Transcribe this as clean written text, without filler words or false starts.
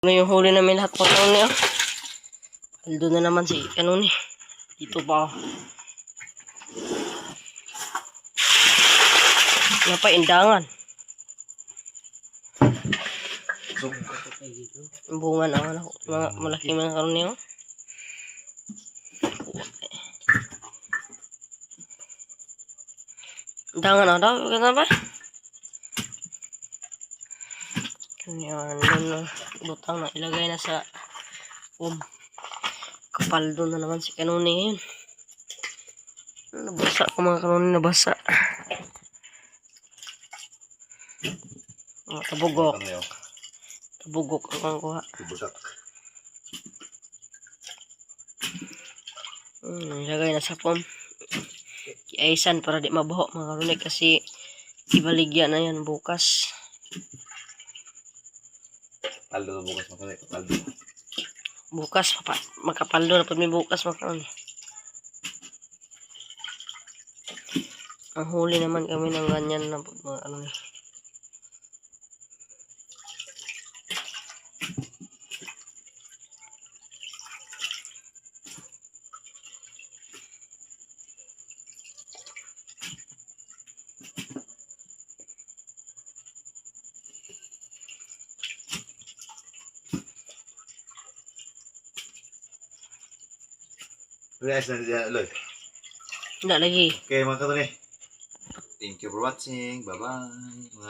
Ano yung huli namin lahat po taon niya? Aldo na naman si ano ni. Dito pa. Napaindangan. Yung bunga na ano, mga malaki mga karon niyo. Dangan na daw, ganun ba? Yan, butang na ilagay na sa kapaldo na naman si kanuni ngayon. Nabasa ko mga kanuni, nabasa. Tabugok. Tabugok ang kuha. Ilagay na sa iaisan para di mabaho mga kanuni kasi ibaligya na yan bukas. Paldo na bukas makakali. Paldo. Bukas, makapaldo na pag may bukas makakali. Ang huli naman kami ng ganyan na mga ano ni. Relax na siya, Loy. Hindi lagi. Okay, mga katuli. Thank you for watching. Bye-bye.